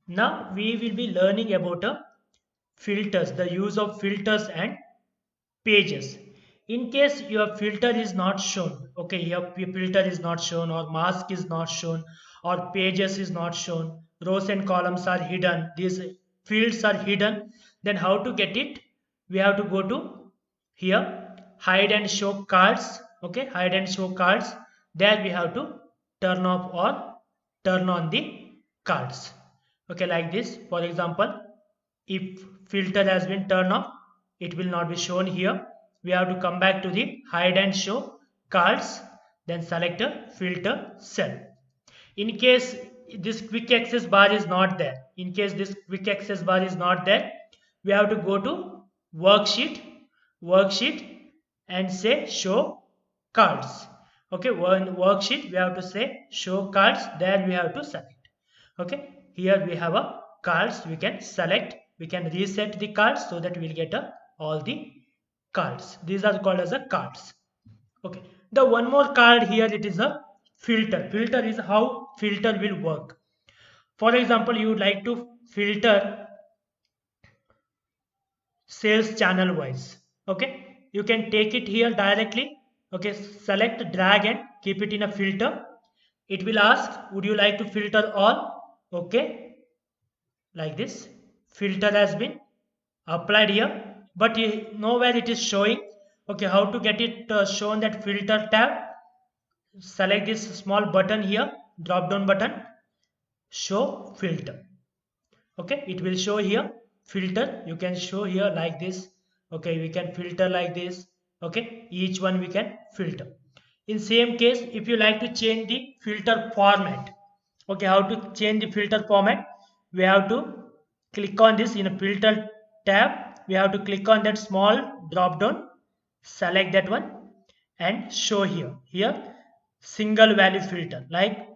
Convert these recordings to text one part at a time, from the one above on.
Now we will be learning about filters, the use of filters and pages. In case your filter is not shown, okay, your filter is not shown, or mask is not shown, or pages is not shown, rows and columns are hidden, these fields are hidden, then how to get it? We have to go to here, hide and show cards, okay, hide and show cards. There we have to turn off or turn on the cards, okay, like this. For example, if filter has been turned off, it will not be shown here. We have to come back to the hide and show cards, then select a filter cell. In case this quick access bar is not there, in case this quick access bar is not there, we have to go to worksheet, worksheet, and say show cards. Okay, one worksheet we have to say show cards. There we have to select. Okay, here we have a cards. We can select. We can reset the cards so that we'll get all the cards. These are called as a cards. Okay, the one more card here, it is a filter. Filter is how filter will work. For example, you would like to filter sales channel wise. Okay, you can take it here directly. Okay, select, drag and keep it in a filter. It will ask, would you like to filter all? Okay, like this. Filter has been applied here, but nowhere it is showing. Okay, how to get it shown, that filter tab? Select this small button here, drop down button, show filter. Okay, it will show here filter. You can show here like this. Okay, we can filter like this. Okay, each one we can filter. In same case, if you like to change the filter format, okay, how to change the filter format? We have to click on this in a filter tab. We have to click on that small drop down, select that one, and show here single value filter. Like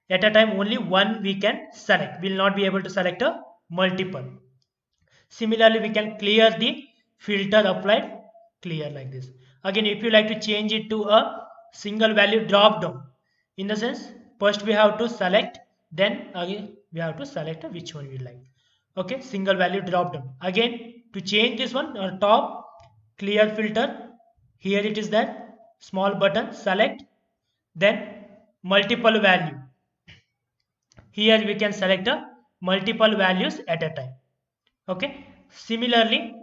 at a time only one we can select, will not be able to select a multiple. Similarly, we can clear the filter applied, clear like this. Again, if you like to change it to a single value drop down, in the sense, first we have to select, then again we have to select which one we like. Okay, single value drop down. Again, to change this one, top clear filter, here it is that small button, select, then multiple value. Here we can select multiple values at a time. Okay, similarly,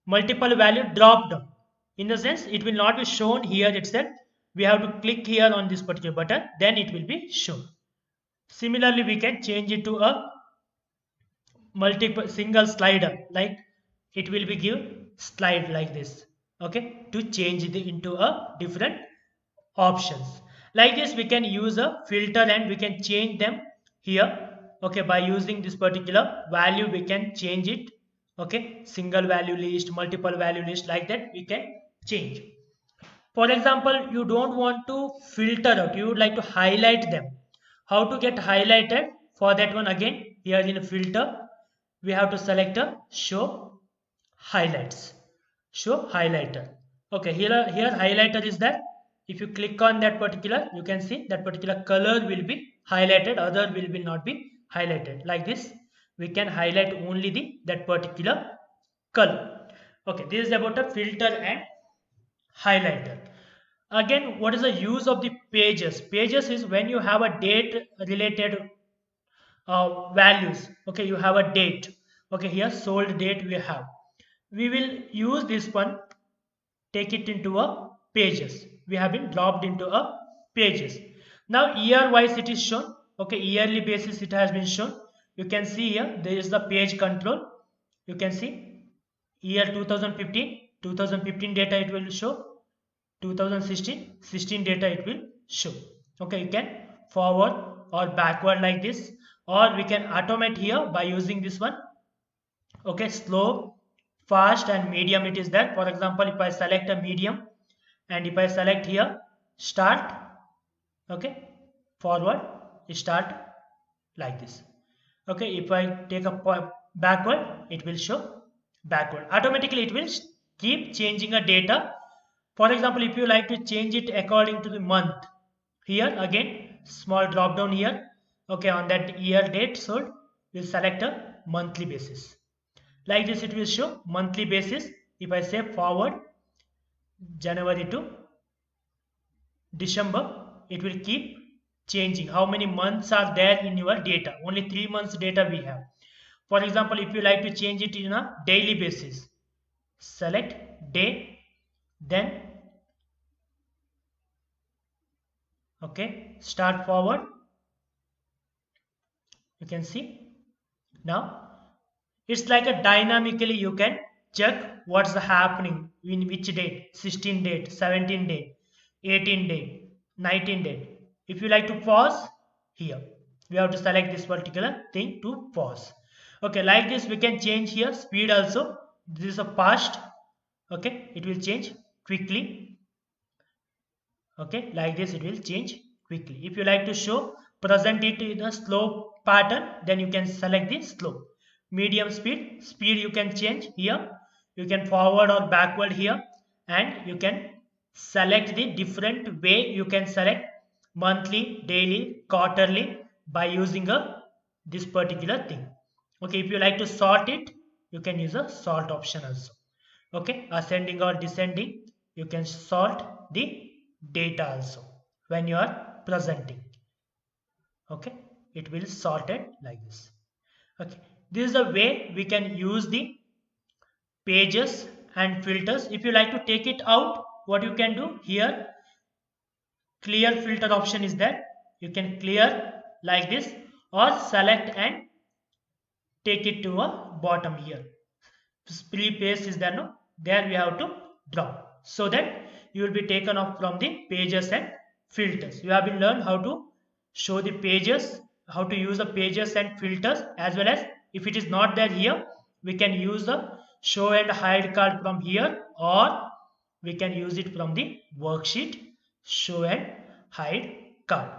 multiple value drop down, in the sense it will not be shown here itself. We have to click here on this particular button, then it will be shown. Similarly, we can change it to a multiple single slider, like it will be give slide like this. Okay, to change it into a different options. Like this, we can use a filter and we can change them here. Okay, by using this particular value we can change it. Okay, single value list, multiple value list, like that we can change. For example, you don't want to filter out, you would like to highlight them. How to get highlighted? For that one, again, here in filter, we have to select a show highlights, show highlighter. Okay, here highlighter is that. If you click on that particular, you can see that particular color will be highlighted, other will not be highlighted. Like this, we can highlight only the that particular color. Okay, this is about a filter and highlighter. Again, what is the use of the pages? Pages is when you have a date related values. Okay, you have a date. Okay, here sold date we have. We will use this one, take it into a pages. We have been dropped into a pages. Now year wise it is shown. Okay, yearly basis it has been shown. You can see here there is the page control. You can see year 2015 data it will show, 2016 data it will show. Okay, you can forward or backward like this, or we can automate here by using this one. Okay, slow, fast and medium it is that. For example, if I select a medium and if I select here start, okay, forward, start, like this. Okay, if I take a backward, it will show backward. Automatically it will keep changing a data. For example, if you like to change it according to the month, here again small drop down here. Okay, on that year date sold, we'll select a monthly basis. Like this it will show monthly basis. If I say forward January to December, it will keep changing. How many months are there in your data? Only 3 months data we have. For example, if you like to change it in a daily basis, select day, then okay, start forward. You can see now it's like a dynamically you can check what's happening in which date, 16 date, 17 date, 18 date, 19 date. If you like to pause here, we have to select this particular thing to pause. Okay, like this we can change here speed also. This is a past. Okay, it will change quickly. Okay, like this it will change quickly. If you like to show present it in a slow pattern, then you can select the slow. Medium speed you can change here. You can forward or backward here, and you can select the different way. You can select monthly, daily, quarterly by using a this particular thing. Okay, if you like to sort it, you can use a sort option also. Okay, ascending or descending, you can sort the data also when you are presenting. Okay, it will sort it like this. Okay, this is the way we can use the pages and filters. If you like to take it out, what you can do here, clear filter option is there. You can clear like this, or select and take it to a bottom here. Split paste is there, no, there we have to drop, so that you will be taken off from the pages and filters. You have been learned how to show the pages, how to use the pages and filters, as well as if it is not there here, we can use the show and hide card from here, or we can use it from the worksheet show and hide card.